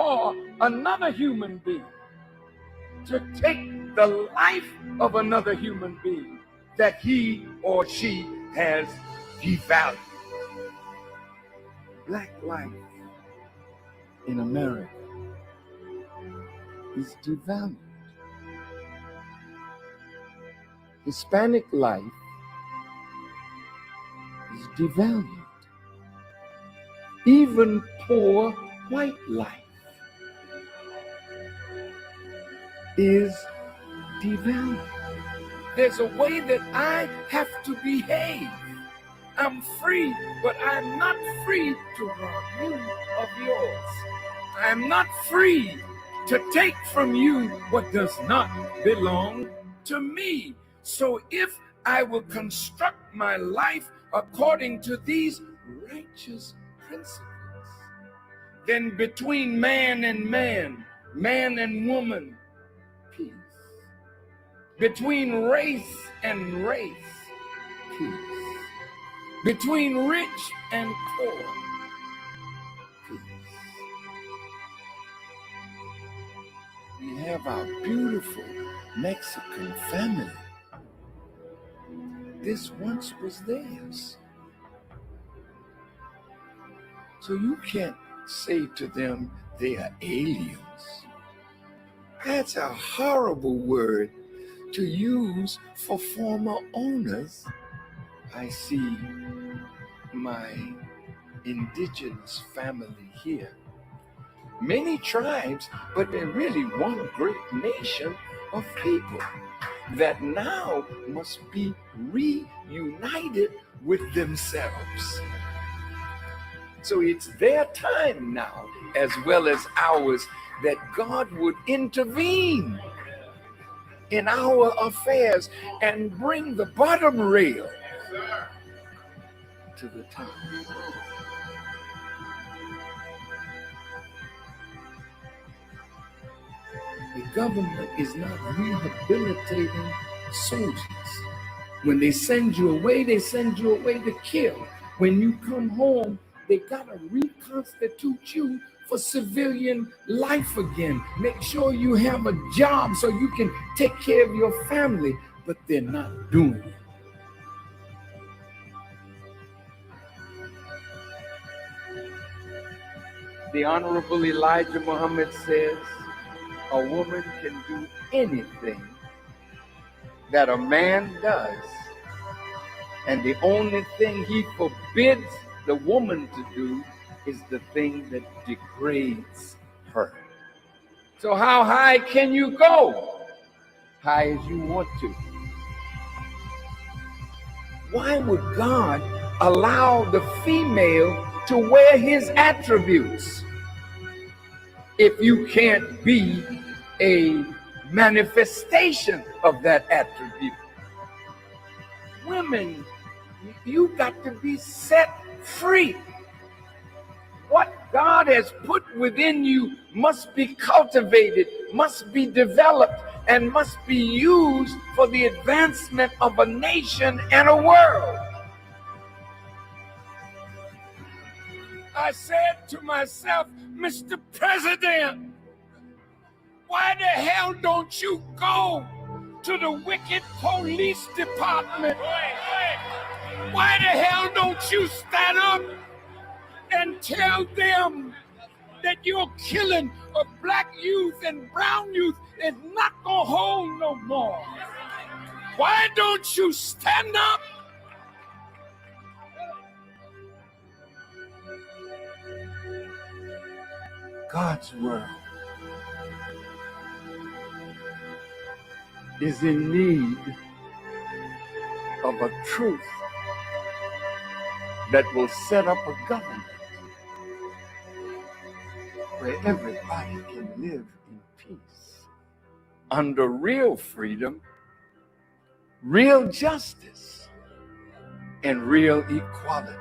for another human being, to take the life of another human being that he or she has devalued. Black life in America is devalued. Hispanic life is devalued. Even poor white life is devalued. There's a way that I have to behave. I'm free, but I'm not free to rob you of yours. I'm not free to take from you what does not belong to me. So if I will construct my life according to these righteous principles, then between man and man, man and woman, peace. Between race and race, peace. Between rich and poor, peace. We have our beautiful Mexican family. This once was theirs. So you can't say to them they are aliens. That's a horrible word to use for former owners. I see my indigenous family here. Many tribes, but they're really one great nation of people that now must be reunited with themselves. So it's their time now, as well as ours, that God would intervene in our affairs and bring the bottom rail to the top. The government is not rehabilitating soldiers. When they send you away to kill. When you come home, they gotta reconstitute you for civilian life again. Make sure you have a job so you can take care of your family, but they're not doing it. The Honorable Elijah Muhammad says, a woman can do anything that a man does, and the only thing he forbids the woman to do is the thing that degrades her. So how high can you go? High as you want to. Why would God allow the female to wear his attributes if you can't be a manifestation of that attribute? Women, you got to be set free. What God has put within you must be cultivated, must be developed, and must be used for the advancement of a nation and a world. I said to myself, Mr. President, why the hell don't you go to the wicked police department? Why the hell don't you stand up and tell them that your killing of black youth and brown youth is not gonna hold no more? Why don't you stand up? God's world is in need of a truth that will set up a government where everybody can live in peace, under real freedom, real justice, and real equality.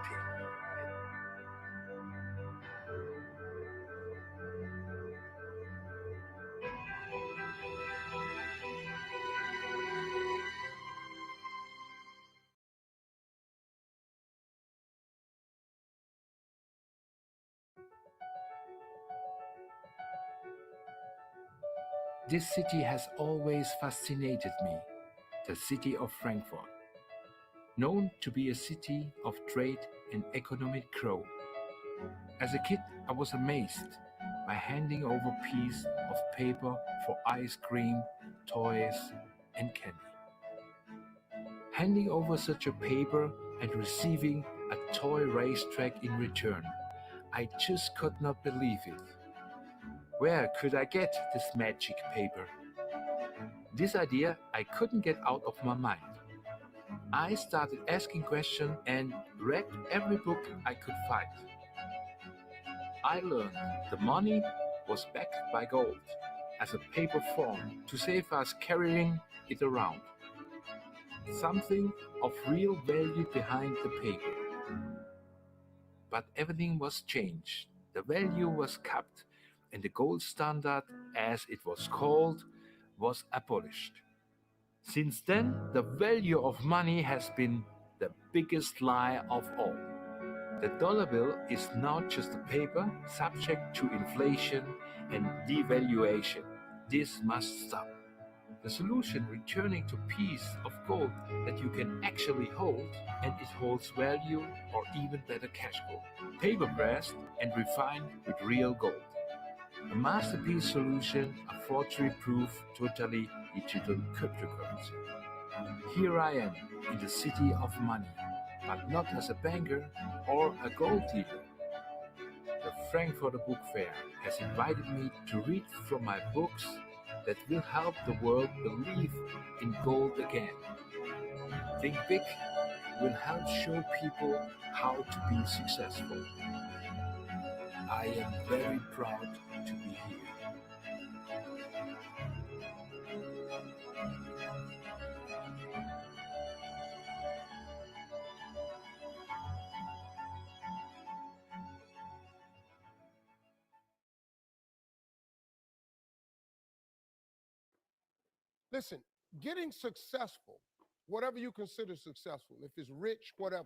This city has always fascinated me, the city of Frankfurt, known to be a city of trade and economic growth. As a kid, I was amazed by handing over pieces of paper for ice cream, toys, and candy. Handing over such a paper and receiving a toy racetrack in return, I just could not believe it. Where could I get this magic paper? This idea I couldn't get out of my mind. I started asking questions and read every book I could find. I learned the money was backed by gold as a paper form to save us carrying it around. Something of real value behind the paper. But everything was changed. The value was capped, and the gold standard, as it was called, was abolished. Since then, the value of money has been the biggest lie of all. The dollar bill is now just a paper subject to inflation and devaluation. This must stop. The solution returning to piece of gold that you can actually hold and it holds value or even better cash gold. Paper pressed and refined with real gold. A masterpiece solution, a forgery proof, totally digital cryptocurrency. Here I am in the city of money, but not as a banker or a gold dealer. The Frankfurter Book Fair has invited me to read from my books that will help the world believe in gold again. Think Big will help show people how to be successful. I am very proud to be here. Listen, getting successful, whatever you consider successful, if it's rich, whatever,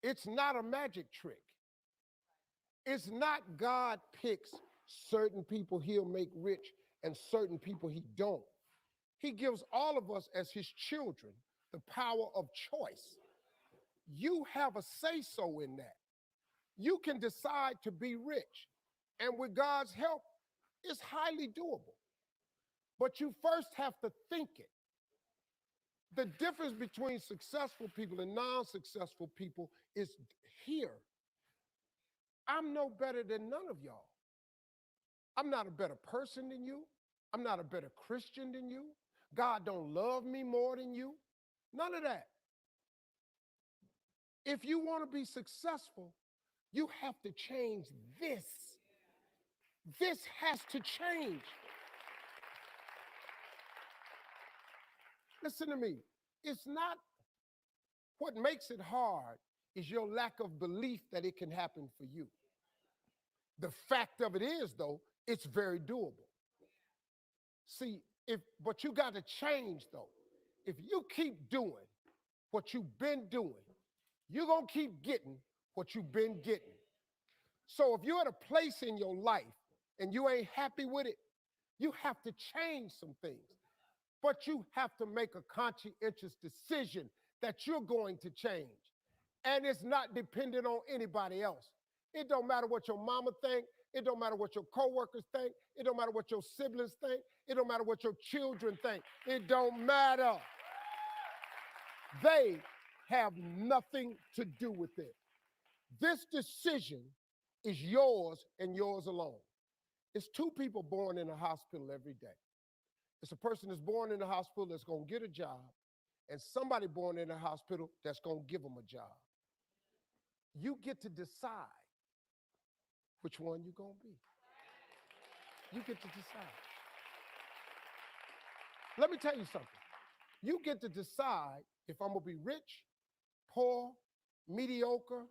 it's not a magic trick. It's not God picks certain people he'll make rich and certain people he don't. He gives all of us as his children the power of choice. You have a say-so in that. You can decide to be rich. And with God's help, it's highly doable. But you first have to think it. The difference between successful people and non-successful people is here. I'm no better than none of y'all. I'm not a better person than you. I'm not a better Christian than you. God don't love me more than you. None of that. If you want to be successful, you have to change this. This has to change. Listen to me. It's not what makes it hard is your lack of belief that it can happen for you. The fact of it is, though, it's very doable. See, but you got to change, though. If you keep doing what you've been doing, you're going to keep getting what you've been getting. So if you're at a place in your life and you ain't happy with it, you have to change some things. But you have to make a conscientious decision that you're going to change. And it's not dependent on anybody else. It don't matter what your mama think. It don't matter what your coworkers think. It don't matter what your siblings think. It don't matter what your children think. It don't matter. They have nothing to do with it. This decision is yours and yours alone. It's two people born in a hospital every day. It's a person that's born in a hospital that's going to get a job, and somebody born in a hospital that's going to give them a job. You get to decide which one you're going to be. You get to decide. Let me tell you something. You get to decide if I'm going to be rich, poor, mediocre,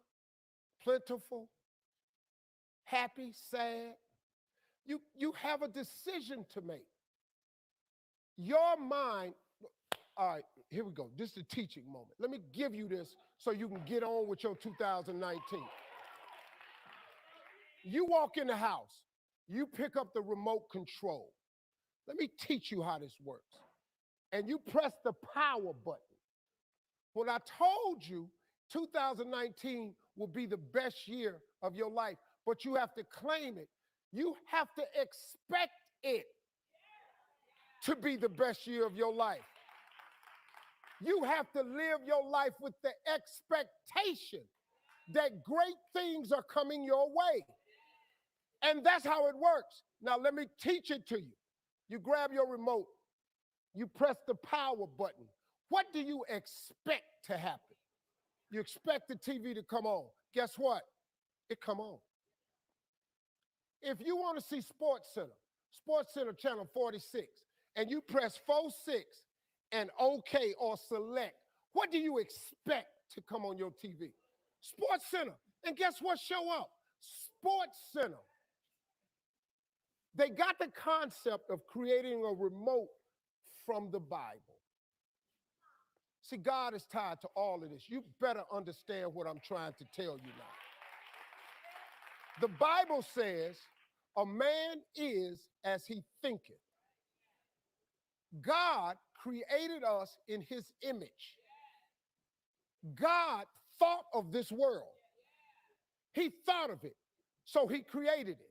plentiful, happy, sad. You have a decision to make. Your mind, all right, here we go. This is the teaching moment. Let me give you this so you can get on with your 2019. You walk in the house, you pick up the remote control. Let me teach you how this works. And you press the power button. When I told you 2019 will be the best year of your life, but you have to claim it. You have to expect it to be the best year of your life. You have to live your life with the expectation that great things are coming your way. And that's how it works. Now, let me teach it to you. You grab your remote, you press the power button. What do you expect to happen? You expect the TV to come on. Guess what? It come on. If you want to see Sports Center channel 46, and you press 46 and OK or select, what do you expect to come on your TV? Sports Center. And guess what show up? Sports Center. They got the concept of creating a remote from the Bible. See, God is tied to all of this. You better understand what I'm trying to tell you now. The Bible says, a man is as he thinketh. God created us in his image. God thought of this world. He thought of it, so he created it.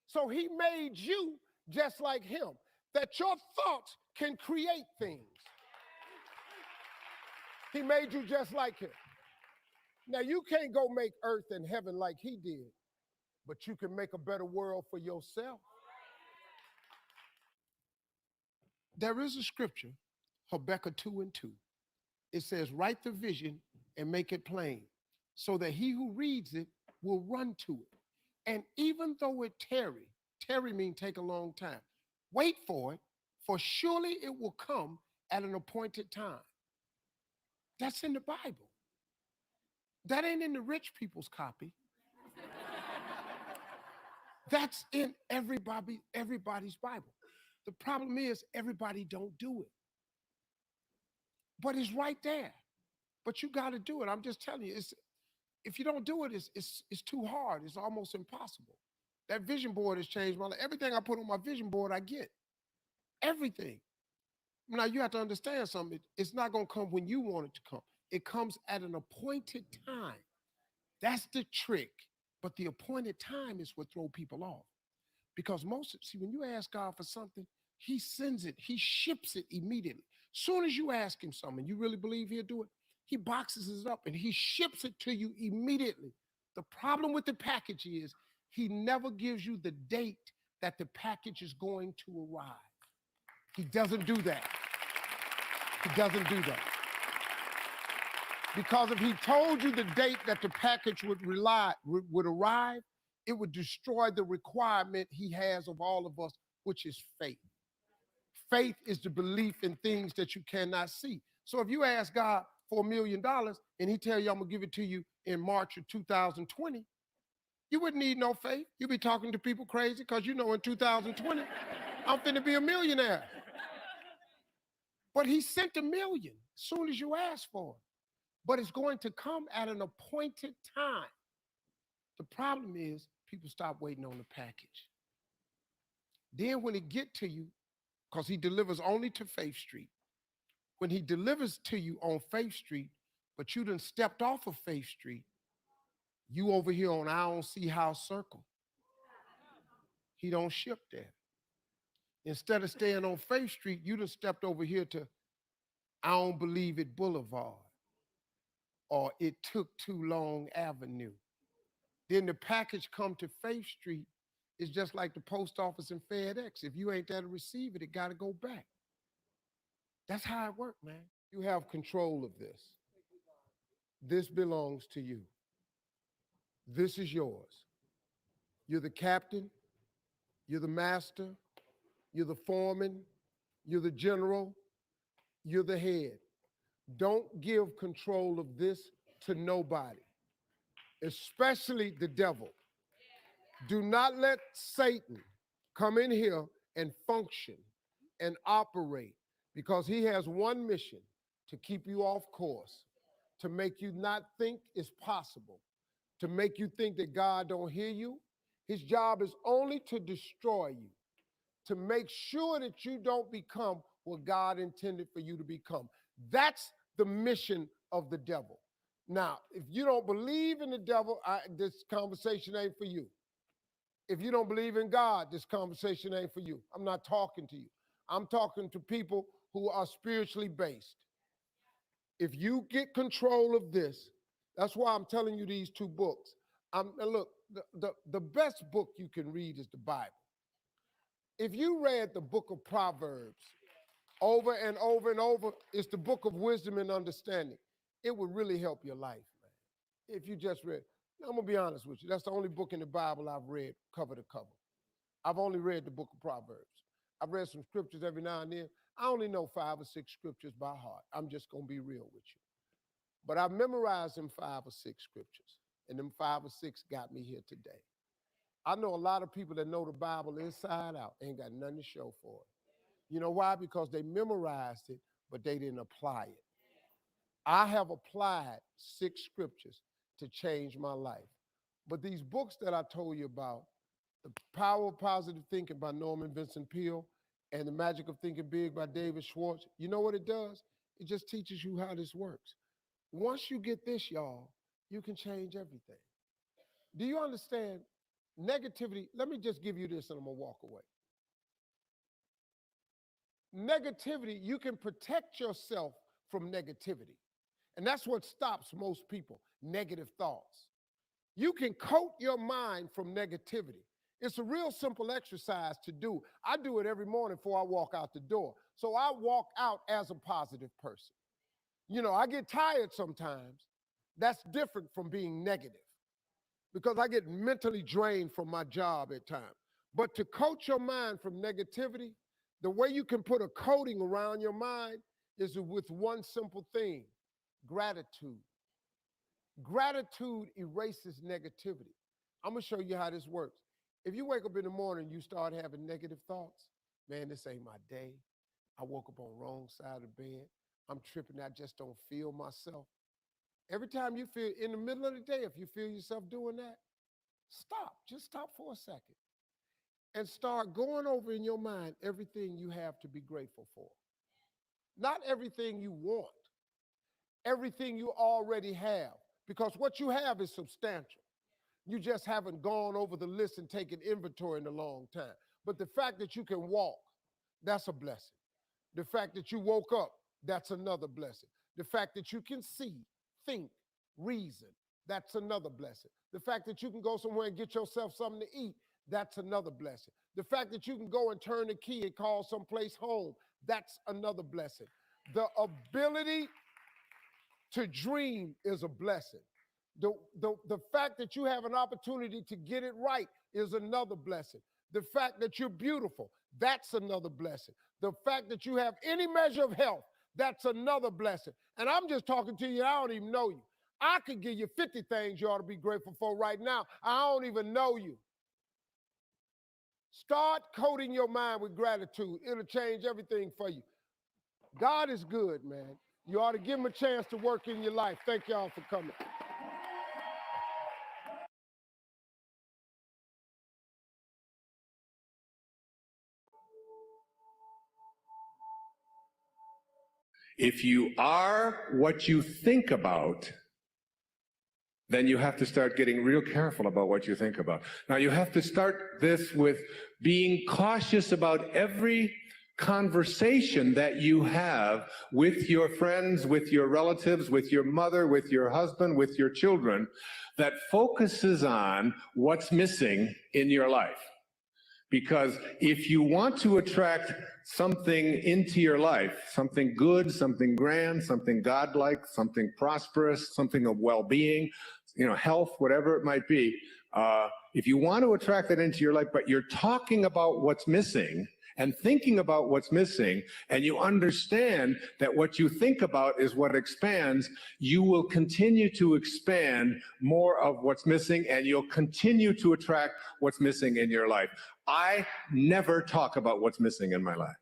So he made you just like him, that your thoughts can create things. He made you just like him. Now, you can't go make earth and heaven like he did, but you can make a better world for yourself. There is a scripture, Habakkuk 2:2. It says, write the vision and make it plain, so that he who reads it will run to it. And even though it tarry means take a long time, wait for it, for surely it will come at an appointed time. That's in the Bible. That ain't in the rich people's copy. That's in everybody's Bible. The problem is everybody don't do it. But it's right there. But you got to do it. I'm just telling you, if you don't do it, it's too hard. It's almost impossible. That vision board has changed my life. Everything I put on my vision board, I get. Everything. Now, you have to understand something. It's not going to come when you want it to come. It comes at an appointed time. That's the trick. But the appointed time is what throws people off. Because when you ask God for something, he sends it. He ships it immediately. Soon as you ask him something, you really believe he'll do it, he boxes it up and he ships it to you immediately. The problem with the package is he never gives you the date that the package is going to arrive. He doesn't do that. He doesn't do that. Because if he told you the date that the package would arrive, it would destroy the requirement he has of all of us, which is faith. Faith is the belief in things that you cannot see. So if you ask God for $1 million and he tell you, I'm gonna give it to you in March of 2020, you wouldn't need no faith. You'd be talking to people crazy because you know in 2020, I'm finna be a millionaire. But he sent $1 million as soon as you ask for it. But it's going to come at an appointed time. The problem is people stop waiting on the package. Then when it get to you, because he delivers only to Faith Street, when he delivers to you on Faith Street, but you done stepped off of Faith Street, you over here on I don't see how circle. He don't ship there. Instead of staying on Faith Street, you done stepped over here to I don't believe it Boulevard, or it took too long Avenue. Then the package come to Faith Street. It's just like the post office and FedEx. If you ain't there to receive it, it got to go back. That's how it works, man. You have control of this. This belongs to you. This is yours. You're the captain. You're the master. You're the foreman. You're the general. You're the head. Don't give control of this to nobody, especially the devil. Do not let Satan come in here and function and operate, because he has one mission: to keep you off course, to make you not think it's possible, to make you think that God don't hear you. His job is only to destroy you, to make sure that you don't become what God intended for you to become. That's the mission of the devil. Now, if you don't believe in the devil, this conversation ain't for you. If you don't believe in God, this conversation ain't for you. I'm not talking to you. I'm talking to people who are spiritually based. If you get control of this, that's why I'm telling you these two books. Look, the best book you can read is the Bible. If you read the book of Proverbs over and over and over, it's the book of wisdom and understanding. It would really help your life, man. If you just read, I'm gonna be honest with you, that's the only book in the Bible I've read cover to cover. I've only read the book of Proverbs. I've read some scriptures every now and then. I only know 5 or 6 scriptures by heart. I'm just gonna be real with you. But I've memorized them 5 or 6 scriptures, and them 5 or 6 got me here today. I know a lot of people that know the Bible inside out, ain't got nothing to show for it. You know why? Because they memorized it, but they didn't apply it. I have applied 6 scriptures to change my life. But these books that I told you about, The Power of Positive Thinking by Norman Vincent Peale and The Magic of Thinking Big by David Schwartz, you know what it does? It just teaches you how this works. Once you get this, y'all, you can change everything. Do you understand? Negativity, let me just give you this and I'm gonna walk away. Negativity, you can protect yourself from negativity. And that's what stops most people, negative thoughts. You can coat your mind from negativity. It's a real simple exercise to do. I do it every morning before I walk out the door. So I walk out as a positive person. You know, I get tired sometimes. That's different from being negative, because I get mentally drained from my job at times. But to coat your mind from negativity, the way you can put a coating around your mind is with one simple thing: gratitude. Gratitude erases negativity. I'm gonna show you how this works. If you wake up in the morning, you start having negative thoughts, man, this ain't my day. I woke up on the wrong side of the bed. I'm tripping, I just don't feel myself. Every time you feel, in the middle of the day, if you feel yourself doing that, stop. Just stop for a second and start going over in your mind everything you have to be grateful for. Not everything you want, everything you already have, because what you have is substantial. You just haven't gone over the list and taken inventory in a long time. But the fact that you can walk, that's a blessing. The fact that you woke up, that's another blessing. The fact that you can see, think, reason, that's another blessing. The fact that you can go somewhere and get yourself something to eat, that's another blessing. The fact that you can go and turn the key and call someplace home, that's another blessing. The ability to dream is a blessing. The fact that you have an opportunity to get it right is another blessing. The fact that you're beautiful, that's another blessing. The fact that you have any measure of health, that's another blessing. And I'm just talking to you, I don't even know you. I could give you 50 things you ought to be grateful for right now. I don't even know you. Start coating your mind with gratitude. It'll change everything for you. God is good, man. You ought to give him a chance to work in your life. Thank y'all for coming. If you are what you think about, then you have to start getting real careful about what you think about. Now, you have to start this with being cautious about every conversation that you have with your friends, with your relatives, with your mother, with your husband, with your children, that focuses on what's missing in your life. Because if you want to attract something into your life, something good, something grand, something godlike, something prosperous, something of well-being, health, whatever it might be, if you want to attract that into your life, but you're talking about what's missing and thinking about what's missing, and you understand that what you think about is what expands, you will continue to expand more of what's missing, and you'll continue to attract what's missing in your life. I never talk about what's missing in my life.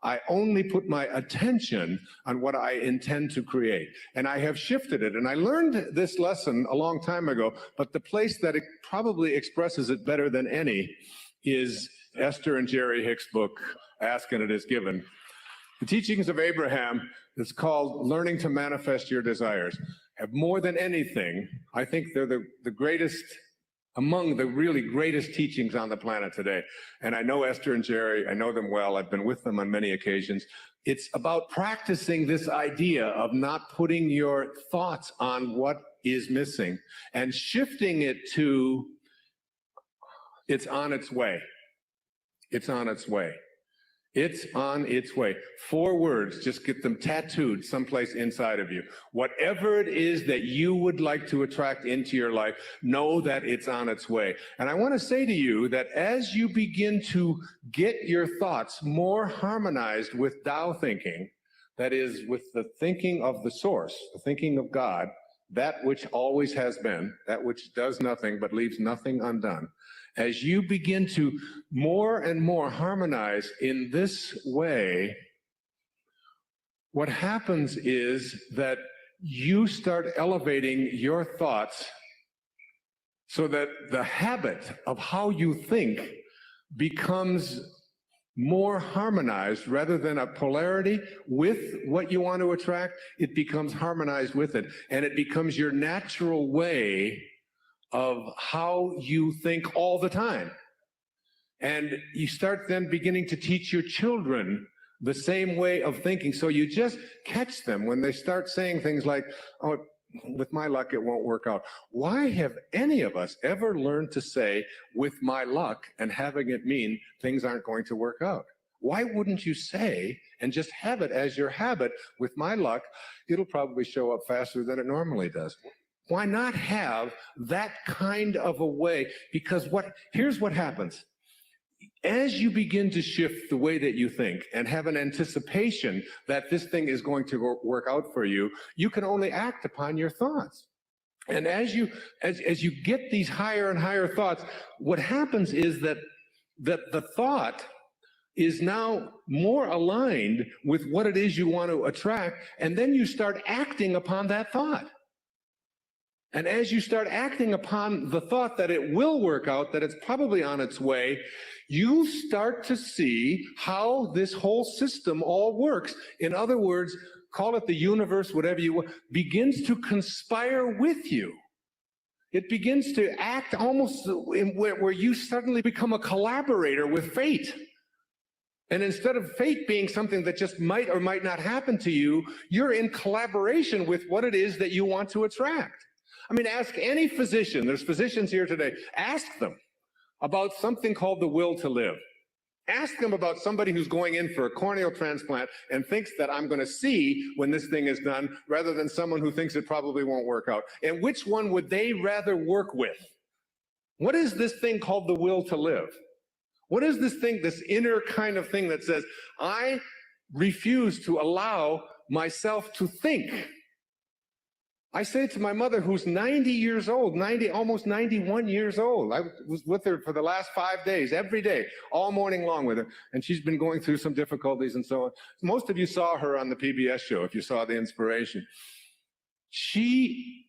I only put my attention on what I intend to create. And I have shifted it. And I learned this lesson a long time ago, but the place that it probably expresses it better than any is Esther and Jerry Hicks' book, Ask and It Is Given. The teachings of Abraham is called Learning to Manifest Your Desires. Have more than anything, I think they're the greatest, among the really greatest teachings on the planet today. And I know Esther and Jerry, I know them well, I've been with them on many occasions. It's about practicing this idea of not putting your thoughts on what is missing and shifting it to, it's on its way. It's on its way. It's on its way. 4 words, just get them tattooed someplace inside of you. Whatever it is that you would like to attract into your life, know that it's on its way. And I want to say to you that as you begin to get your thoughts more harmonized with Tao thinking, that is, with the thinking of the source, the thinking of God, that which always has been, that which does nothing but leaves nothing undone, as you begin to more and more harmonize in this way, what happens is that you start elevating your thoughts so that the habit of how you think becomes more harmonized rather than a polarity with what you want to attract. It becomes harmonized with it, and it becomes your natural way of how you think all the time. And you start then beginning to teach your children the same way of thinking. So you just catch them when they start saying things like, oh, with my luck, it won't work out. Why have any of us ever learned to say, with my luck, and having it mean things aren't going to work out? Why wouldn't you say, and just have it as your habit, with my luck, it'll probably show up faster than it normally does? Why not have that kind of a way? Because here's what happens. As you begin to shift the way that you think and have an anticipation that this thing is going to work out for you, you can only act upon your thoughts. And as you get these higher and higher thoughts, what happens is that the thought is now more aligned with what it is you want to attract, and then you start acting upon that thought. And as you start acting upon the thought that it will work out, that it's probably on its way, you start to see how this whole system all works. In other words, call it the universe, whatever you want, begins to conspire with you. It begins to act almost where you suddenly become a collaborator with fate. And instead of fate being something that just might or might not happen to you, you're in collaboration with what it is that you want to attract. I mean, ask any physician, there's physicians here today, ask them about something called the will to live. Ask them about somebody who's going in for a corneal transplant and thinks that I'm going to see when this thing is done, rather than someone who thinks it probably won't work out. And which one would they rather work with? What is this thing called the will to live? What is this thing, this inner kind of thing that says, I refuse to allow myself to think? I say to my mother, who's 90 years old, almost 91 years old. I was with her for the last 5 days, every day, all morning long with her. And she's been going through some difficulties and so on. Most of you saw her on the PBS show, if you saw The Inspiration. She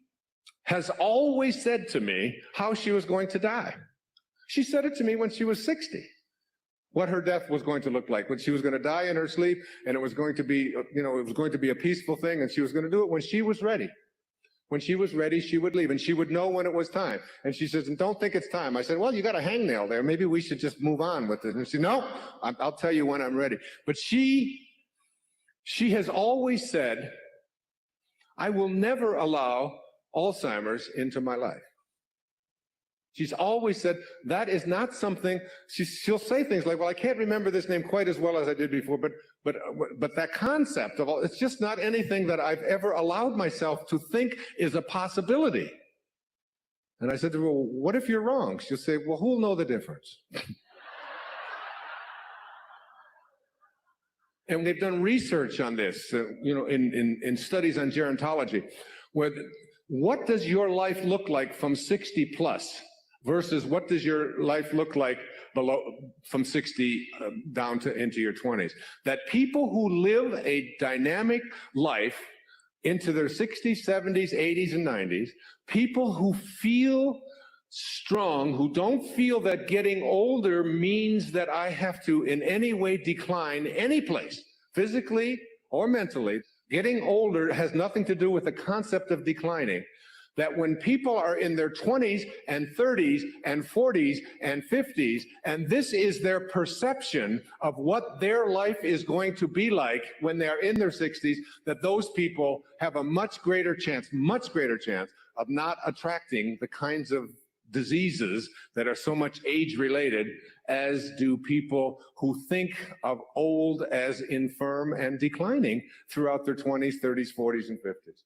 has always said to me how she was going to die. She said it to me when she was 60. What her death was going to look like, when she was going to die in her sleep, and it was going to be, it was going to be a peaceful thing, and she was going to do it when she was ready. When she was ready, she would leave, and she would know when it was time. And she says, and don't think it's time. I said, well, you got a hangnail there. Maybe we should just move on with it. And she said, no, I'll tell you when I'm ready. But she has always said, I will never allow Alzheimer's into my life. She's always said, that is not something, she'll say things like, well, I can't remember this name quite as well as I did before, but that concept of all, it's just not anything that I've ever allowed myself to think is a possibility. And I said to her, well, what if you're wrong? She'll say, well, who'll know the difference? And they've done research on this, in studies on gerontology, where what does your life look like from 60 plus versus what does your life look like from 60 down to into your 20s? That people who live a dynamic life into their 60s, 70s, 80s, and 90s, people who feel strong, who don't feel that getting older means that I have to in any way decline any place, physically or mentally. Getting older has nothing to do with the concept of declining. That when people are in their 20s and 30s and 40s and 50s, and this is their perception of what their life is going to be like when they're in their 60s, that those people have a much greater chance of not attracting the kinds of diseases that are so much age-related, as do people who think of old as infirm and declining throughout their 20s, 30s, 40s, and 50s.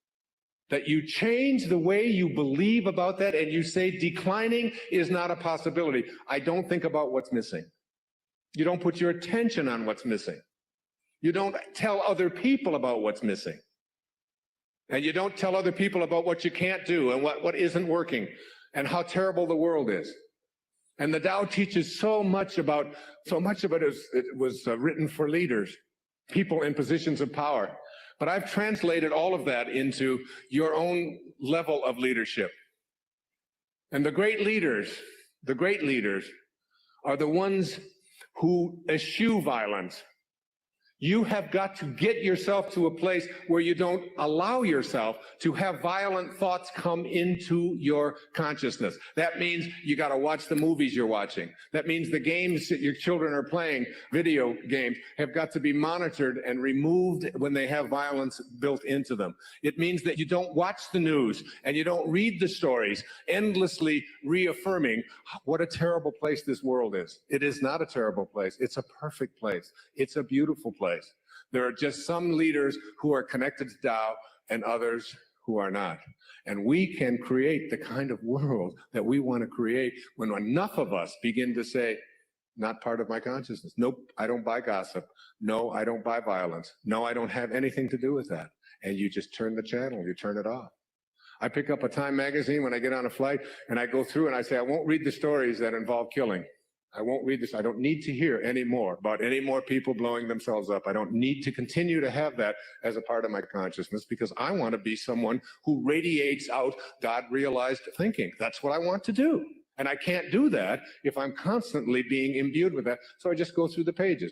That you change the way you believe about that and you say declining is not a possibility. I don't think about what's missing. You don't put your attention on what's missing. You don't tell other people about what's missing. And you don't tell other people about what you can't do and what isn't working and how terrible the world is. And the Tao teaches so much of it was written for leaders, people in positions of power. But I've translated all of that into your own level of leadership. And the great leaders are the ones who eschew violence. You have got to get yourself to a place where you don't allow yourself to have violent thoughts come into your consciousness. That means you got to watch the movies you're watching. That means the games that your children are playing, video games, have got to be monitored and removed when they have violence built into them. It means that you don't watch the news and you don't read the stories, endlessly reaffirming what a terrible place this world is. It is not a terrible place. It's a perfect place. It's a beautiful place. There are just some leaders who are connected to Tao and others who are not. And we can create the kind of world that we want to create when enough of us begin to say, not part of my consciousness. Nope, I don't buy gossip. No, I don't buy violence. No, I don't have anything to do with that. And you just turn the channel, you turn it off. I pick up a Time magazine when I get on a flight and I go through and I say, I won't read the stories that involve killing. I won't read this. I don't need to hear any more about any more people blowing themselves up. I don't need to continue to have that as a part of my consciousness because I want to be someone who radiates out God-realized thinking. That's what I want to do. And I can't do that if I'm constantly being imbued with that. So I just go through the pages,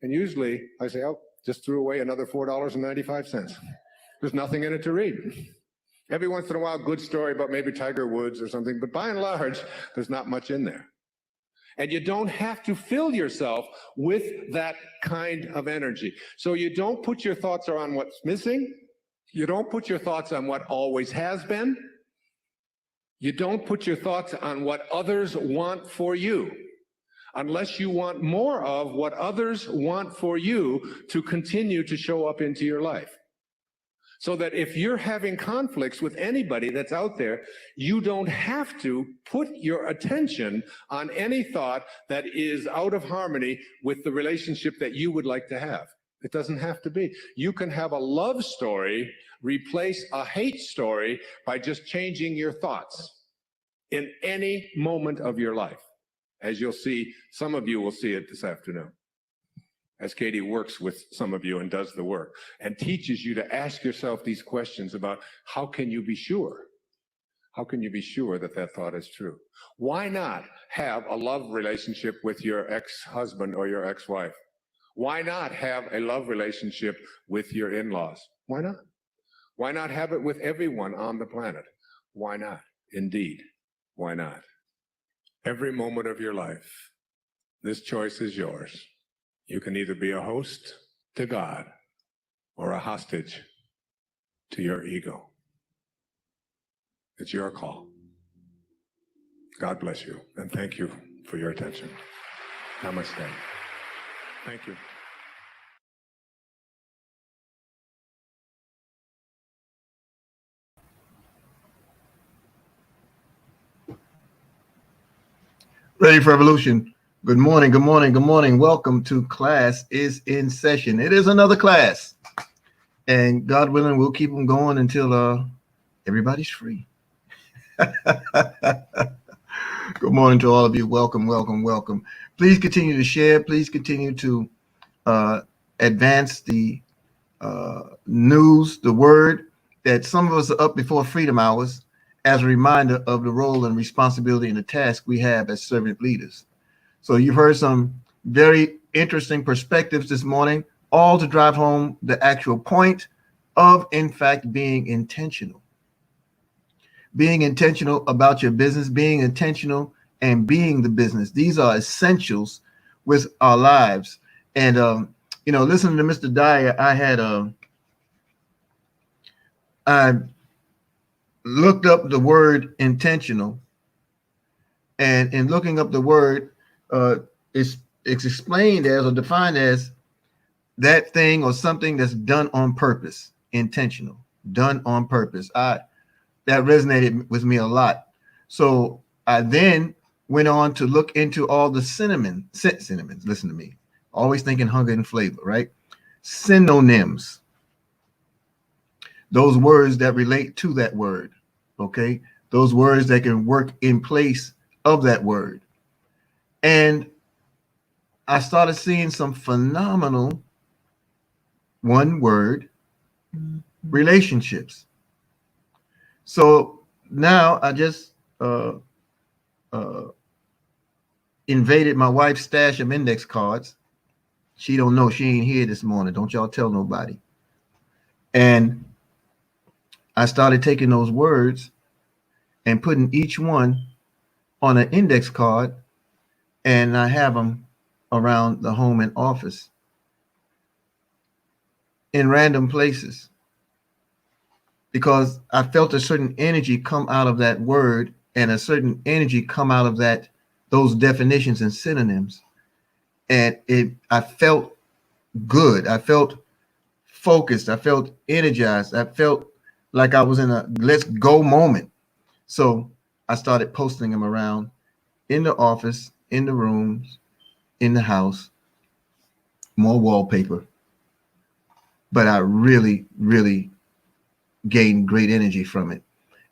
and usually I say, oh, just threw away another $4.95. There's nothing in it to read. Every once in a while, good story about maybe Tiger Woods or something, but by and large, there's not much in there. And you don't have to fill yourself with that kind of energy. So you don't put your thoughts on what's missing. You don't put your thoughts on what always has been. You don't put your thoughts on what others want for you, unless you want more of what others want for you to continue to show up into your life. So that if you're having conflicts with anybody that's out there, you don't have to put your attention on any thought that is out of harmony with the relationship that you would like to have. It doesn't have to be. You can have a love story replace a hate story by just changing your thoughts in any moment of your life. As you'll see, some of you will see it this afternoon, as Katie works with some of you and does the work and teaches you to ask yourself these questions about how can you be sure? How can you be sure that that thought is true? Why not have a love relationship with your ex-husband or your ex-wife? Why not have a love relationship with your in-laws? Why not? Why not have it with everyone on the planet? Why not? Indeed, why not? Every moment of your life, this choice is yours. You can either be a host to God or a hostage to your ego. It's your call. God bless you, and thank you for your attention. Namaste. Thank you. Ready for Evolution. Good morning, good morning, good morning. Welcome to Class is in Session. It is another class. And God willing, we'll keep them going until everybody's free. Good morning to all of you. Welcome, welcome, welcome. Please continue to share. Please continue to advance the news, the word that some of us are up before freedom hours as a reminder of the role and responsibility and the task we have as servant leaders. So you've heard some very interesting perspectives this morning, all to drive home the actual point of, in fact, being intentional. Being intentional about your business, being intentional and being the business. These are essentials with our lives. And, listening to Mr. Dyer, I looked up the word intentional, and in looking up the word, it's explained as or defined as that thing or something that's done on purpose, intentional, done on purpose. That resonated with me a lot. So I then went on to look into all the synonyms. Listen to me. Always thinking hunger and flavor, right? Synonyms. Those words that relate to that word, okay? Those words that can work in place of that word. And I started seeing some phenomenal one-word relationships. So now I just invaded my wife's stash of index cards. She don't know, she ain't here this morning. Don't y'all tell nobody. And I started taking those words and putting each one on an index card, and I have them around the home and office in random places, because I felt a certain energy come out of that word and a certain energy come out of those definitions and synonyms. And I felt good. I felt focused. I felt energized. I felt like I was in a let's go moment. So I started posting them around in the office, in the rooms, in the house, more wallpaper. But I really, really gained great energy from it.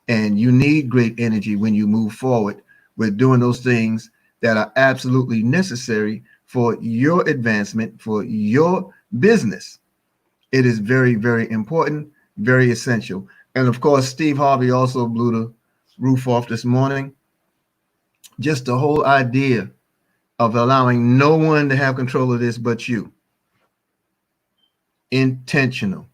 And you need great energy when you move forward with doing those things that are absolutely necessary for your advancement, for your business. It is very, very important, very essential. And of course, Steve Harvey also blew the roof off this morning. Just the whole idea of allowing no one to have control of this but you. Intentional.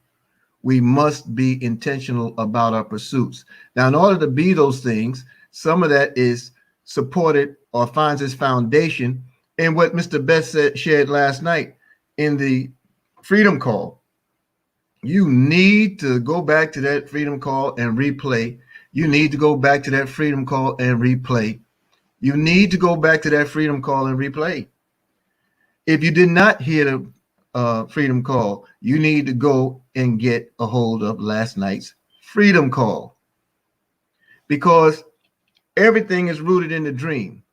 We must be intentional about our pursuits. Now, in order to be those things, some of that is supported or finds its foundation in what Mr. Best shared last night in the Freedom Call. You need to go back to that Freedom Call and replay. You need to go back to that Freedom Call and replay. You need to go back to that Freedom Call and replay. If you did not hear the Freedom Call, you need to go and get a hold of last night's Freedom Call, because everything is rooted in the dream.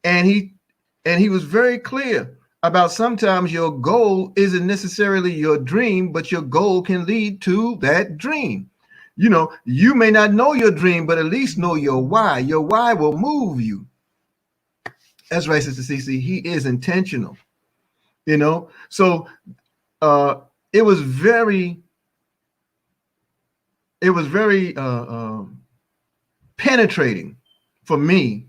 And he was very clear about sometimes your goal isn't necessarily your dream, but your goal can lead to that dream. You may not know your dream, but at least know your why. Your why will move you. That's right, Sister CC. He is intentional. So it was very penetrating for me,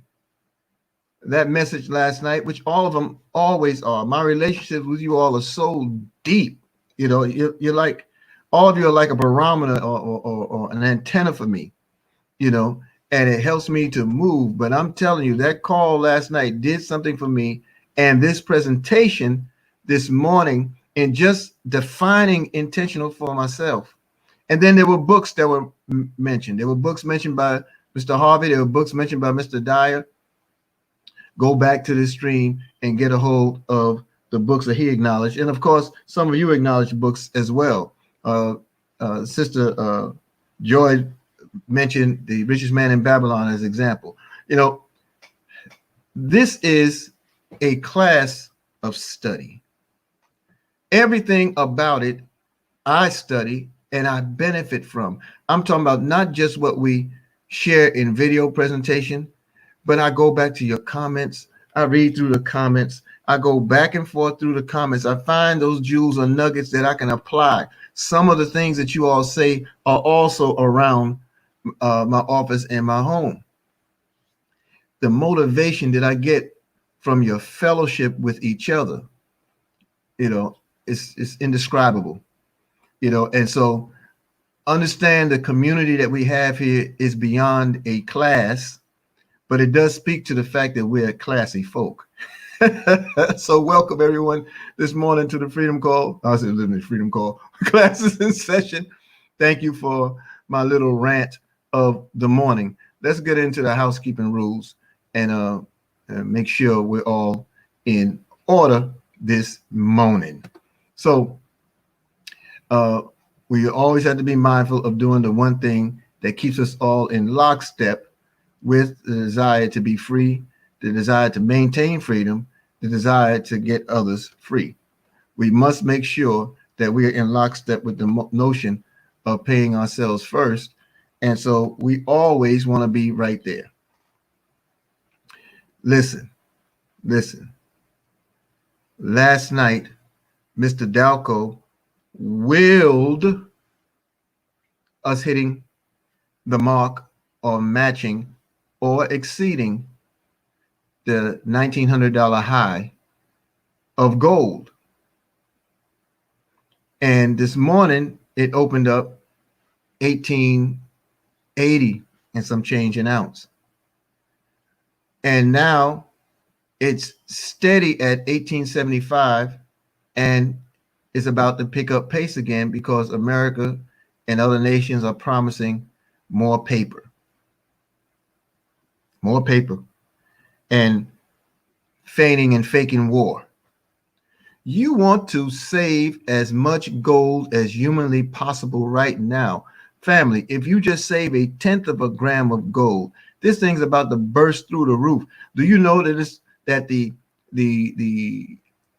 that message last night, which all of them always are. My relationships with you all are so deep. You're like, all of you are like a barometer or an antenna for me, and it helps me to move. But I'm telling you, that call last night did something for me, and this presentation this morning in just defining intentional for myself. And then there were books that were mentioned. There were books mentioned by Mr. Harvey. There were books mentioned by Mr. Dyer. Go back to the stream and get a hold of the books that he acknowledged. And of course, some of you acknowledged books as well. Sister Joy mentioned The Richest Man in Babylon as an example. This is a class of study. Everything about it I study and I benefit from. I'm talking about not just what we share in video presentation, but I go back to your comments. I read through the comments. I go back and forth through the comments. I find those jewels or nuggets that I can apply. Some of the things that you all say are also around my office and my home. The motivation that I get from your fellowship with each other, it's indescribable, and so understand the community that we have here is beyond a class, but it does speak to the fact that we're classy folk. So welcome everyone this morning to the Freedom Call. I said literally Freedom Call. Classes in session. Thank you for my little rant of the morning. Let's get into the housekeeping rules and make sure we're all in order this morning. So we always have to be mindful of doing the one thing that keeps us all in lockstep with the desire to be free, the desire to maintain freedom, the desire to get others free. We must make sure that we are in lockstep with the notion of paying ourselves first. And so we always want to be right there. Listen. Last night, Mr. Dalco willed us hitting the mark or matching or exceeding the $1,900 high of gold. And this morning it opened up 1880 and some change an ounce. And now it's steady at 1875 and is about to pick up pace again because America and other nations are promising more paper. More paper. And feigning and faking war. You want to save as much gold as humanly possible right now. Family, if you just save 1/10 of a gram of gold, this thing's about to burst through the roof. Do you know that the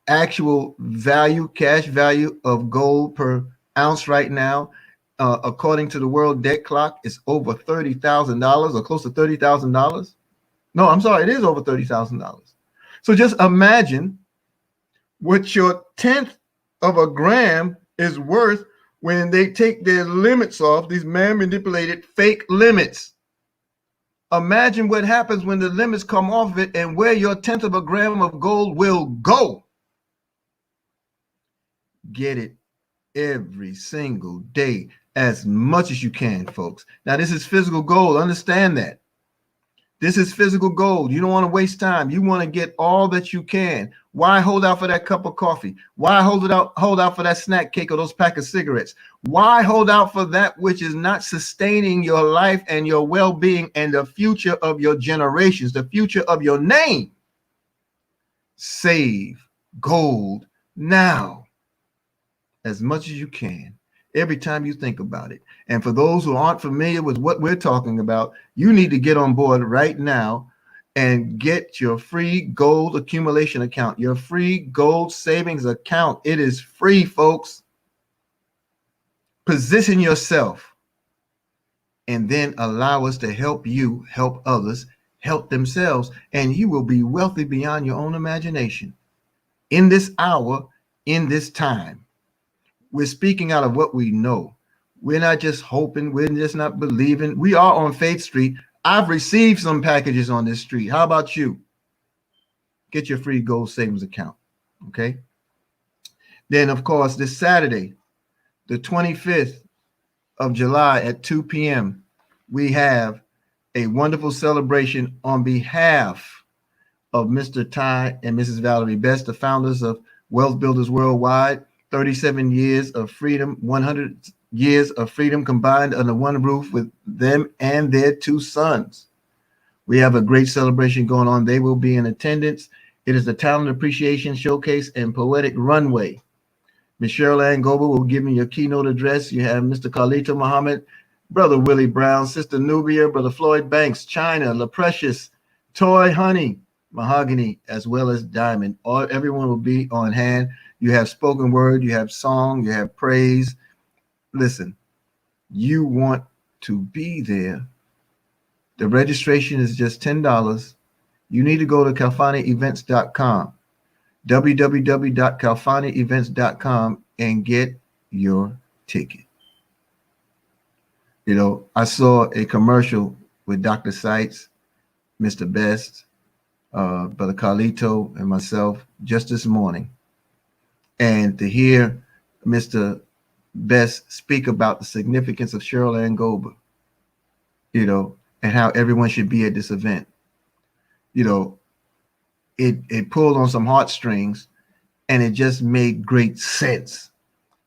actual value, cash value of gold per ounce right now, according to the World Debt Clock, is over $30,000 or close to $30,000? No, I'm sorry, it is over $30,000. So just imagine what your 1/10 of a gram is worth when they take their limits off, these man-manipulated fake limits. Imagine what happens when the limits come off of it and where your 1/10 of a gram of gold will go. Get it every single day, as much as you can, folks. Now, this is physical gold. Understand that. This is physical gold. You don't want to waste time. You want to get all that you can. Why hold out for that cup of coffee? Why hold out for that snack cake or those pack of cigarettes? Why hold out for that which is not sustaining your life and your well-being and the future of your generations, the future of your name? Save gold now as much as you can, every time you think about it. And for those who aren't familiar with what we're talking about, you need to get on board right now and get your free gold accumulation account, your free gold savings account. It is free, folks. Position yourself and then allow us to help you help others help themselves, and you will be wealthy beyond your own imagination. In this hour, in this time, we're speaking out of what we know. We're not just hoping. We're just not believing. We are on Faith Street. I've received some packages on this street. How about you? Get your free gold savings account. Okay. Then, of course, this Saturday, the 25th of July at 2 p.m., we have a wonderful celebration on behalf of Mr. Ty and Mrs. Valerie Best, the founders of Wealth Builders Worldwide. 37 years of freedom, 100 years of freedom combined under one roof with them and their 2 sons. We have a great celebration going on. They will be in attendance. It is the Talent Appreciation Showcase and Poetic Runway. Ms. Cheryl Ann Goble will give me your keynote address. You have Mr. Carlito Muhammad, Brother Willie Brown, Sister Nubia, Brother Floyd Banks, China, La Precious, Toy Honey, Mahogany, as well as Diamond. Everyone will be on hand. You have spoken word, you have song, you have praise. Listen, you want to be there. The registration is just $10. You need to go to calfanievents.com, www.calfanievents.com, and get your ticket. I saw a commercial with Dr. Seitz, Mr. Best, Brother Carlito, and myself just this morning. And to hear Mr. Best speak about the significance of Cheryl Ann Goldberg, and how everyone should be at this event. It pulled on some heartstrings, and it just made great sense.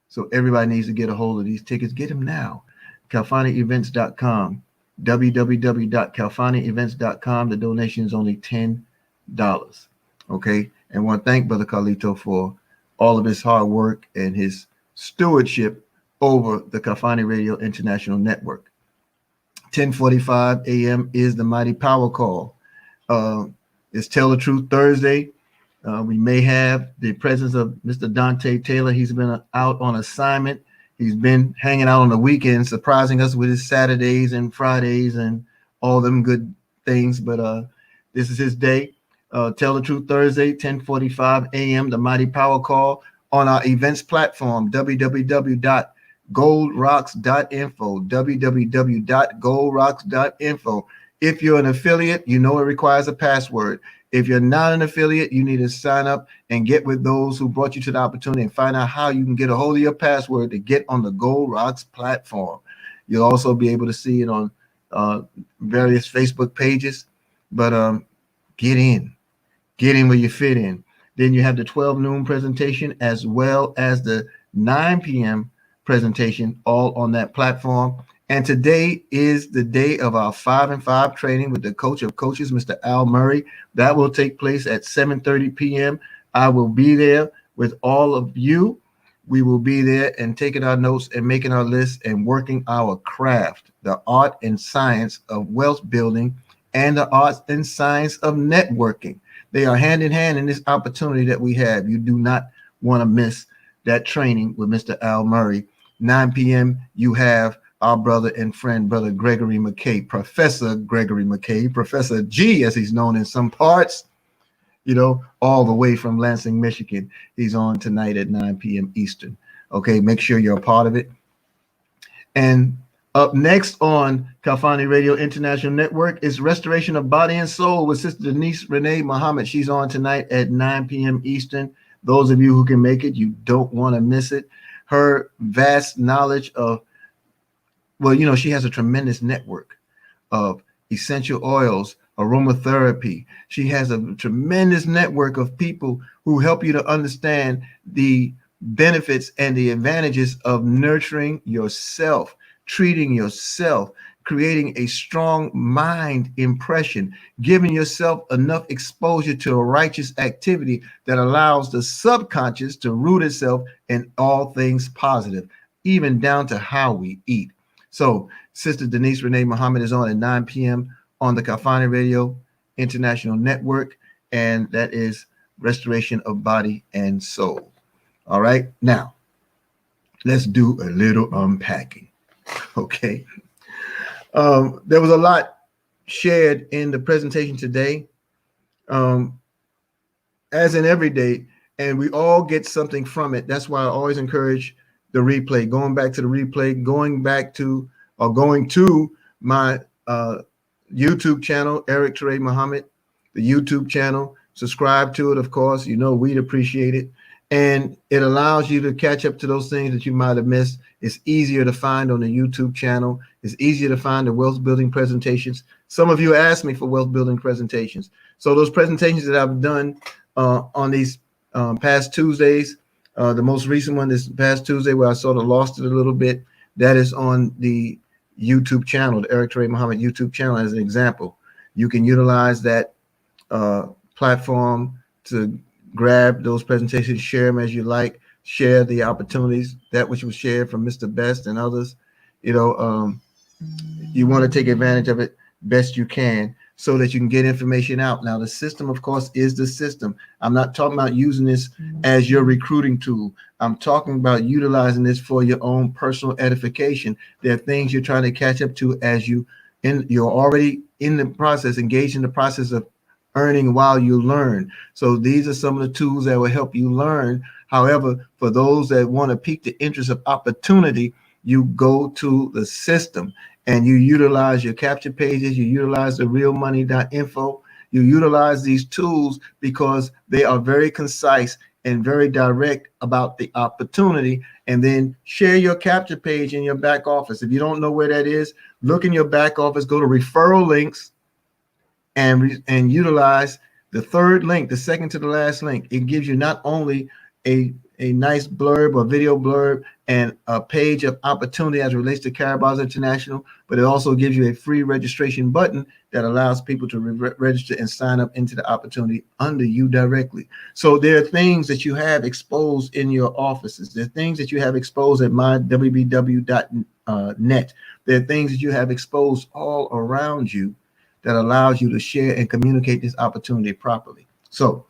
So everybody needs to get a hold of these tickets. Get them now. CalifaniaEvents.com, www.califaniaevents.com. The donation is only $10. Okay. And I want to thank Brother Carlito for all of his hard work and his stewardship over the Califania Radio International Network. 10:45 a.m. is the Mighty Power Call. It's Tell the Truth Thursday. We may have the presence of Mr. Dante Taylor. He's been out on assignment. He's been hanging out on the weekends, surprising us with his Saturdays and Fridays and all them good things. But this is his day. Tell the Truth Thursday, 10:45 a.m., the Mighty Power Call on our events platform, www.goldrocks.info, www.goldrocks.info. If you're an affiliate, it requires a password. If you're not an affiliate, you need to sign up and get with those who brought you to the opportunity and find out how you can get a hold of your password to get on the Gold Rocks platform. You'll also be able to see it on various Facebook pages, but get in where you fit in. Then you have the 12 noon presentation as well as the 9 p.m. presentation, all on that platform. And today is the day of our 5 and 5 training with the coach of coaches, Mr. Al Murray. That will take place at 7:30 p.m. I will be there with all of you. We will be there and taking our notes and making our lists and working our craft, the art and science of wealth building and the art and science of networking. They are hand in hand in this opportunity that we have. You do not want to miss that training with Mr. Al Murray. 9 p.m. you have our brother and friend, Brother Gregory McKay, Professor Gregory McKay, Professor G, as he's known in some parts, all the way from Lansing, Michigan. He's on tonight at 9 p.m. Eastern. Okay, make sure you're a part of it. And up next on Califania Radio International Network is Restoration of Body and Soul with Sister Denise Renee Muhammad. She's on tonight at 9 p.m. Eastern. Those of you who can make it, you don't want to miss it. Her vast knowledge of, she has a tremendous network of essential oils, aromatherapy. She has a tremendous network of people who help you to understand the benefits and the advantages of nurturing yourself, treating yourself, creating a strong mind impression, giving yourself enough exposure to a righteous activity that allows the subconscious to root itself in all things positive, even down to how we eat. So Sister Denise Renee Muhammad is on at 9 p.m. on the Califania Radio International Network, and that is Restoration of Body and Soul. All right, now let's do a little unpacking. Okay. There was a lot shared in the presentation today, as in every day, and we all get something from it. That's why I always encourage the replay, going back to the replay, going to my YouTube channel, Eric Teray Muhammad, the YouTube channel. Subscribe to it, of course. We'd appreciate it. And it allows you to catch up to those things that you might have missed. It's easier to find on the YouTube channel. It's easier to find the wealth building presentations. Some of you asked me for wealth building presentations. So those presentations that I've done on these past Tuesdays, the most recent one this past Tuesday where I sort of lost it a little bit, that is on the YouTube channel, the Eric Teray Muhammad YouTube channel as an example. You can utilize that platform to grab those presentations, share them as you like, share the opportunities, that which was shared from Mr. Best and others. You want to take advantage of it best you can so that you can get information out. Now, the system, of course, is the system. I'm not talking about using this as your recruiting tool. I'm talking about utilizing this for your own personal edification. There are things you're trying to catch up to as you're already in the process, engaged in the process of earning while you learn. So these are some of the tools that will help you learn. However, for those that want to pique the interest of opportunity, you go to the system. and you utilize your capture pages, you utilize the realmoney.info, you utilize these tools because they are very concise and very direct about the opportunity. And then share your capture page in your back office. If you don't know where that is, look in your back office, go to referral links, and utilize the third link, the second to the last link. It gives you not only a nice blurb or video blurb and a page of opportunity as it relates to Carabao's International, but it also gives you a free registration button that allows people to register and sign up into the opportunity under you directly. So there are things that you have exposed in your offices. There are things that you have exposed at mywbw.net. There are things that you have exposed all around you that allows you to share and communicate this opportunity properly. So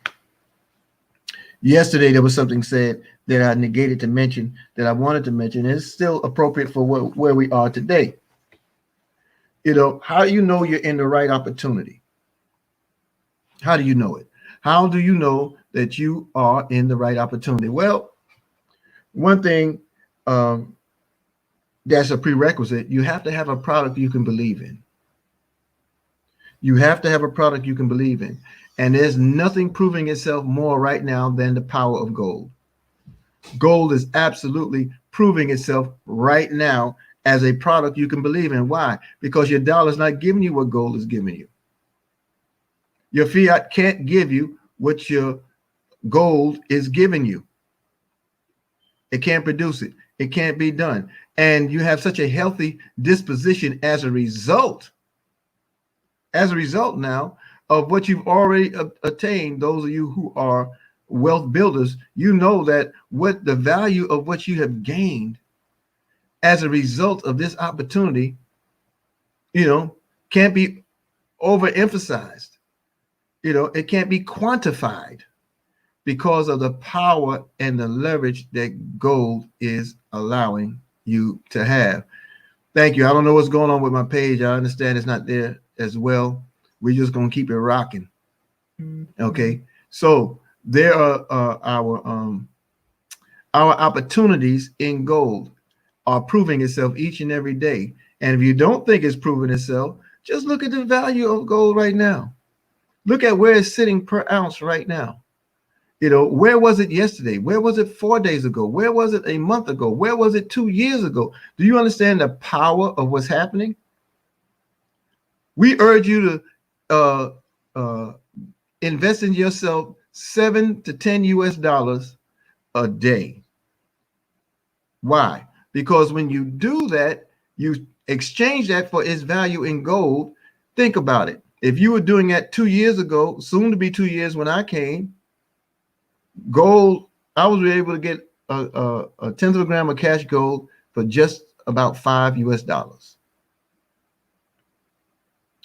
yesterday there was something said that I negated to mention that I wanted to mention. And it's still appropriate for where we are today. You know, how do you know you're in the right opportunity? How do you know it? How do you know that you are in the right opportunity? Well, one thing that's a prerequisite, you have to have a product you can believe in. You have to have a product you can believe in. And there's nothing proving itself more right now than the power of gold. Gold is absolutely proving itself right now as a product you can believe in. Why? Because your dollar is not giving you what gold is giving you. Your fiat can't give you what your gold is giving you. It can't produce it. It can't be done. And you have such a healthy disposition as a result now of what you've already attained. Those of you who are wealth builders, you know that what the value of what you have gained as a result of this opportunity, you know, can't be overemphasized. You know, it can't be quantified because of the power and the leverage that gold is allowing you to have. Thank you. I don't know what's going on with my page. I understand it's not there as well. We're just going to keep it rocking. Okay. So there are our opportunities in gold are proving itself each and every day. And if you don't think it's proving itself, just look at the value of gold right now. Look at where it's sitting per ounce right now. You know, where was it yesterday? Where was it 4 days ago? Where was it a month ago? Where was it 2 years ago? Do you understand the power of what's happening? We urge you to invest in yourself $7 to $10 US a day. Why? Because when you do that, you exchange that for its value in gold. Think about it. If you were doing that 2 years ago, soon to be 2 years when I came, gold, I was able to get a tenth of a gram of cash gold for just about $5 US.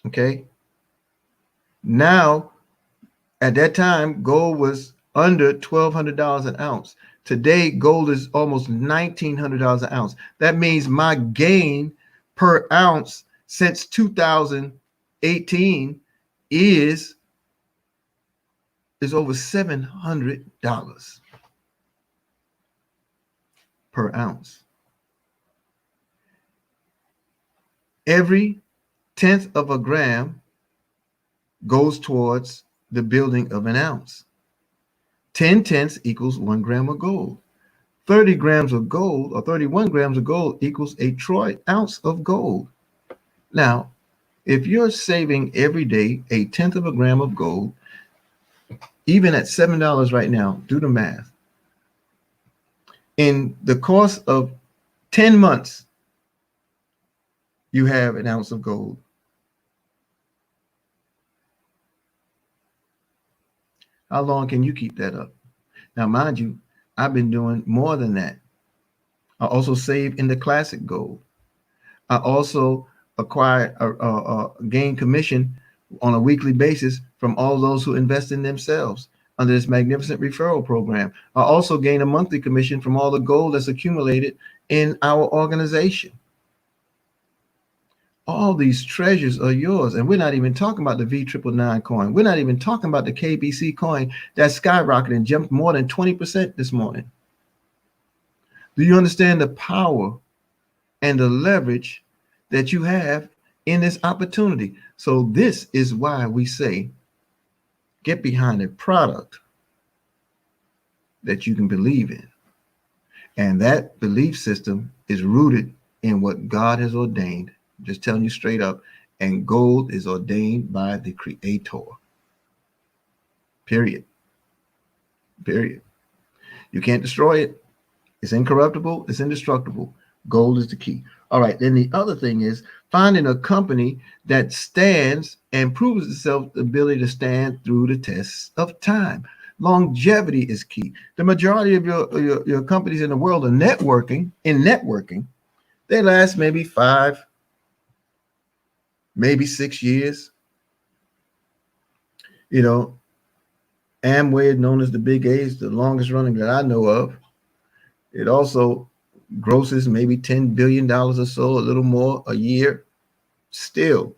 Okay. Now, at that time, gold was under $1,200 an ounce. Today, gold is almost $1,900 an ounce. That means my gain per ounce since 2018 is over $700 per ounce. Every tenth of a gram goes towards the building of an ounce. 10 tenths equals 1 gram of gold. 30 grams of gold or 31 grams of gold equals a troy ounce of gold. Now, if you're saving every day a tenth of a gram of gold, even at $7 right now, do the math. In the course of 10 months, you have an ounce of gold. How long can you keep that up? Now, mind you, I've been doing more than that. I also save in the classic gold. I also acquire gain commission on a weekly basis from all those who invest in themselves under this magnificent referral program. I also gain a monthly commission from all the gold that's accumulated in our organization. All these treasures are yours. And we're not even talking about the V999 coin. We're not even talking about the KBC coin that skyrocketed and jumped more than 20% this morning. Do you understand the power and the leverage that you have in this opportunity. So this is why we say, get behind a product that you can believe in. And that belief system is rooted in what God has ordained. I'm just telling you straight up. And gold is ordained by the Creator. Period. Period. You can't destroy it. It's incorruptible. It's indestructible. Gold is the key. All right. Then the other thing is finding a company that stands and proves itself the ability to stand through the tests of time. Longevity is key. The majority of your companies in the world are networking. In networking, they last maybe 5, maybe 6 years. You know, Amway, known as the Big A's, the longest running that I know of. It also grosses maybe $10 billion or so, a little more a year. Still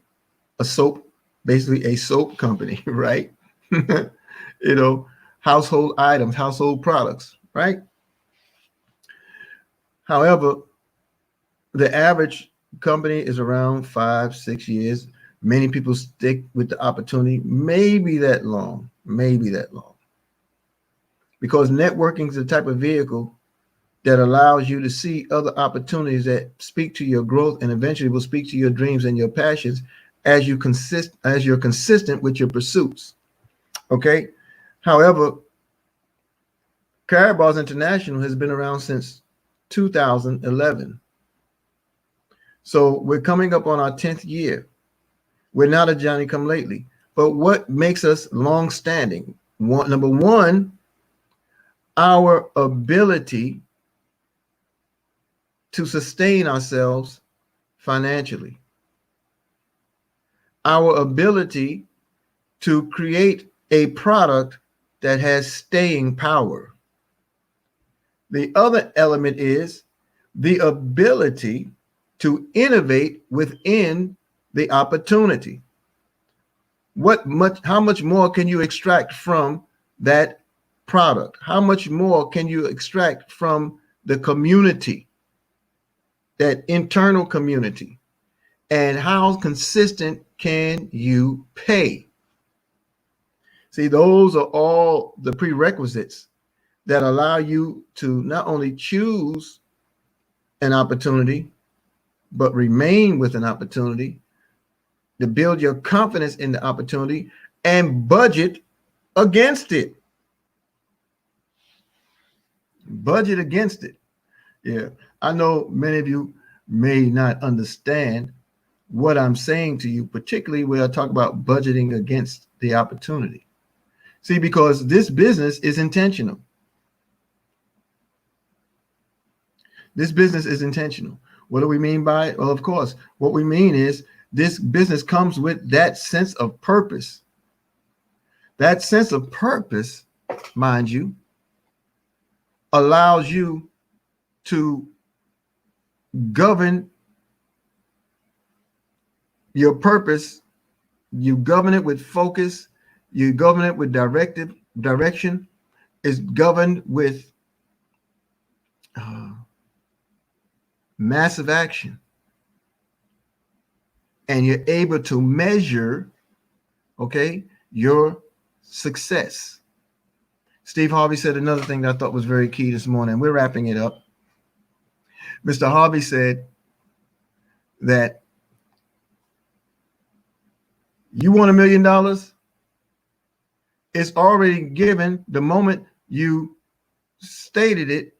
a soap, basically a soap company, right? You know, household items, household products, right? However, the average company is around 5, 6 years. Many people stick with the opportunity, maybe that long, because networking is the type of vehicle that allows you to see other opportunities that speak to your growth and eventually will speak to your dreams and your passions as you're consistent with your pursuits. Okay. However, Karatbars International has been around since 2011. So we're coming up on our 10th year. We're not a Johnny come lately. But what makes us long-standing? Number one, our ability to sustain ourselves financially. Our ability to create a product that has staying power. The other element is the ability to innovate within the opportunity. How much more can you extract from that product? How much more can you extract from the community, that internal community? And how consistent can you pay? See, those are all the prerequisites that allow you to not only choose an opportunity, but remain with an opportunity, to build your confidence in the opportunity and budget against it. Budget against it. Yeah, I know many of you may not understand what I'm saying to you, particularly when I talk about budgeting against the opportunity. See, because this business is intentional. This business is intentional. What do we mean by it? Well, of course, what we mean is this business comes with that sense of purpose. That sense of purpose, mind you, allows you to govern your purpose. You govern it with focus. You govern it with direction. Is governed with massive action. And you're able to measure, okay, your success. Steve Harvey said another thing that I thought was very key this morning. We're wrapping it up. Mr. Harvey said that you want $1 million, it's already given. The moment you stated it,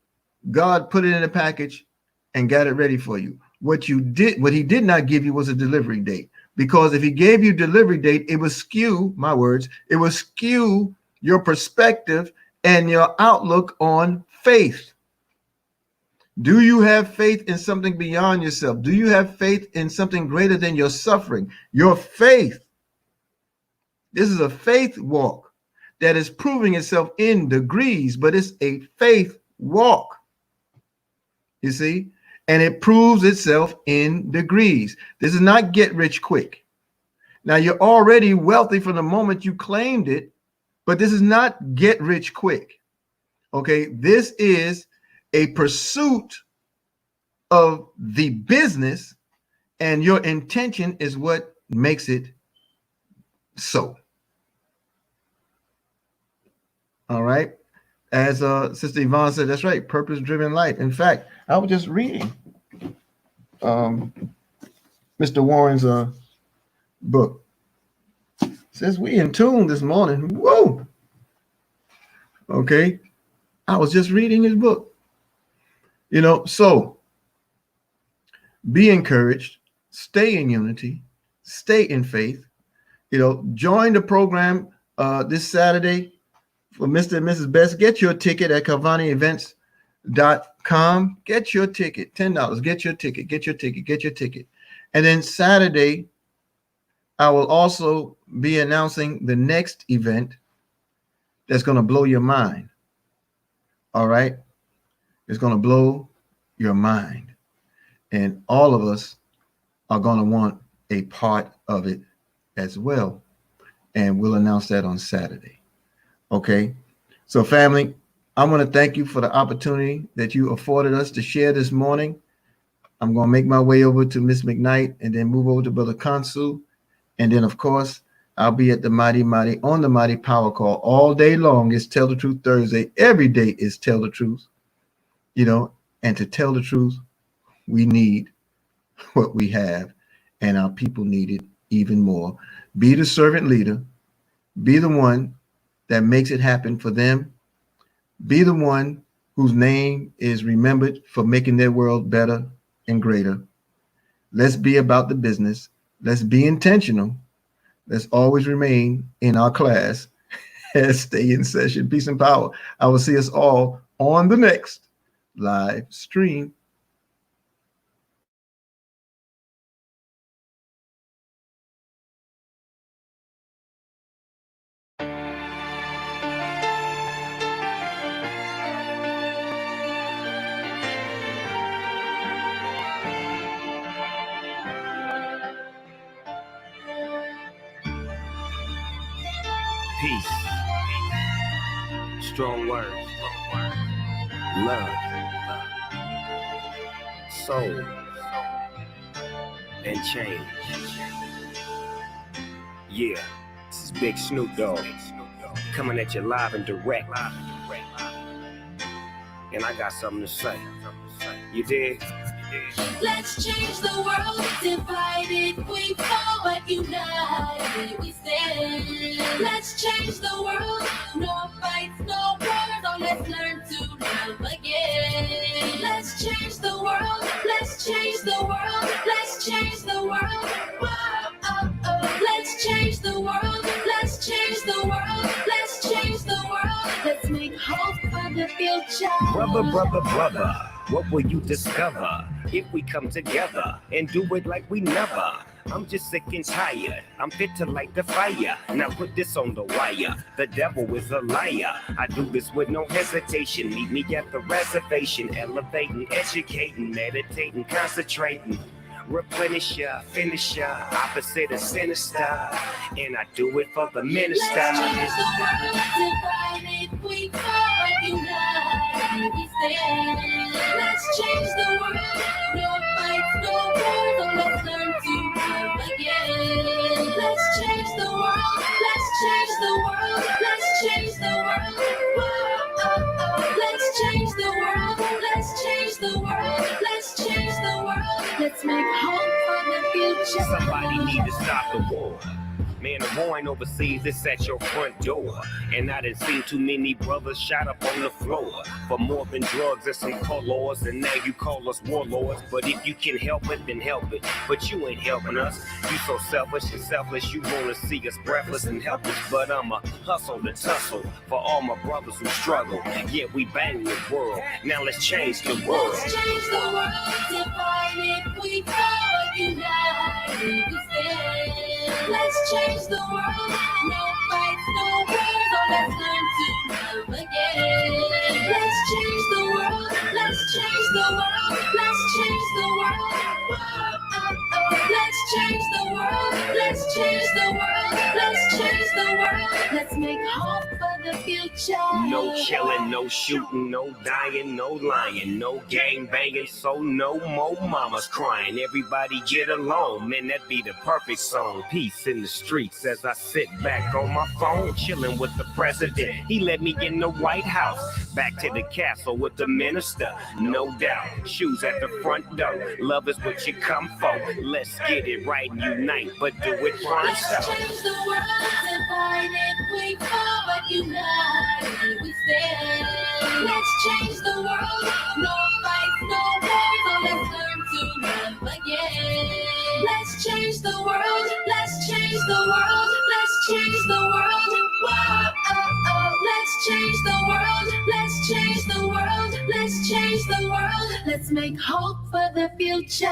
God put it in a package and got it ready for you. What he did not give you was a delivery date, because if he gave you delivery date, it would skew, my words, it would skew your perspective and your outlook on faith. Do you have faith in something beyond yourself? Do you have faith in something greater than your suffering? Your faith. This is a faith walk that is proving itself in degrees, but it's a faith walk. You see? And it proves itself in degrees. This is not get rich quick. Now, you're already wealthy from the moment you claimed it, but this is not get rich quick. Okay, this is a pursuit of the business, And your intention is what makes it so. All right. As Sister Yvonne said, that's right, purpose-driven life. In fact, I was just reading Mr. Warren's book. It says we in tune this morning. Whoa. Okay. I was just reading his book. So be encouraged, stay in unity, stay in faith. Join the program this Saturday for Mr. and Mrs. Best. Get your ticket at CalvaniEvents.com. Get your ticket, $10. Get your ticket. And then Saturday, I will also be announcing the next event that's going to blow your mind. All right? It's going to blow your mind. And all of us are going to want a part of it as well. And we'll announce that on Saturday. Okay? So, family, I want to thank you for the opportunity that you afforded us to share this morning. I'm going to make my way over to Miss McKnight and then move over to Brother Kansu. And then, of course, I'll be at the Mighty Power Call all day long. It's Tell the Truth Thursday. Every day is Tell the Truth. And to tell the truth, we need what we have, and our people need it even more. Be the servant leader. Be the one that makes it happen for them. Be the one whose name is remembered for making their world better and greater. Let's be about the business. Let's be intentional. Let's always remain in our class and stay in session. Peace and power. I will see us all on the next live stream. Peace. Strong words. Love. Soul. And change. Yeah. This is Big Snoop Dogg. Coming at you live and direct. And I got something to say. You dig? Let's change the world, divided we forward, united we stand. Let's change the world, no fights, no wars, oh let's learn to love again. Let's change the world, let's change the world, let's change the world. Whoa, oh, oh. Let's change the world, let's change the world, let's change the world. Let's make hope for the future. Brother, what will you discover if we come together and do it like we never? I'm just sick and tired. I'm fit to light the fire. Now put this on the wire. The devil is a liar. I do this with no hesitation. Meet me at the reservation. Elevating, educating, meditating, concentrating. Replenish ya, finish ya, opposite of sinister. And I do it for the minister. Let's change the world, divided we forward, united we stand. Let's change the world, no fights, no wars, so let's learn to love again. Let's change the world, let's change the world, let's change the world. Whoa, oh, oh. Let's change the world, let's change the world, let's change the world. Let's make hope for the future. Somebody need to stop the war. Man, the war ain't overseas, it's at your front door. And I done seen too many brothers shot up on the floor for more than drugs and some colors. And now you call us warlords. But if you can help it, then help it. But you ain't helping us. You so selfish and selfless, you wanna see us breathless and helpless. But I'ma hustle and tussle for all my brothers who struggle. Yeah, we bang the world. Now let's change the world. Let's change the world, divided we forward, united we stand. Let's change the world, no fights, no wars, oh let's learn to love again. Let's change the world, let's change the world, let's change the world. Whoa, oh, oh. Let's change the world, let's change the world, let's change the world. Let's make hope for the future. No killing, no shooting, no dying, no lying, no gang banging, so no more mamas crying. Everybody get along, man, that'd be the perfect song. Peace in the streets as I sit back on my phone, chilling with the president. He let me in the White House, back to the castle with the minister, no doubt. Shoes at the front door, love is what you come for. Let's get it right and unite, but do it for Let's ourselves. change the world, divided we fall, but united we stand. Let's change the world, no fights, no wars, oh, let's learn to love again. Let's change the world, let's change the world, let's change the world. Whoa, oh, oh. Let's change the world, let's change the world, let's change the world. Let's make hope for the future.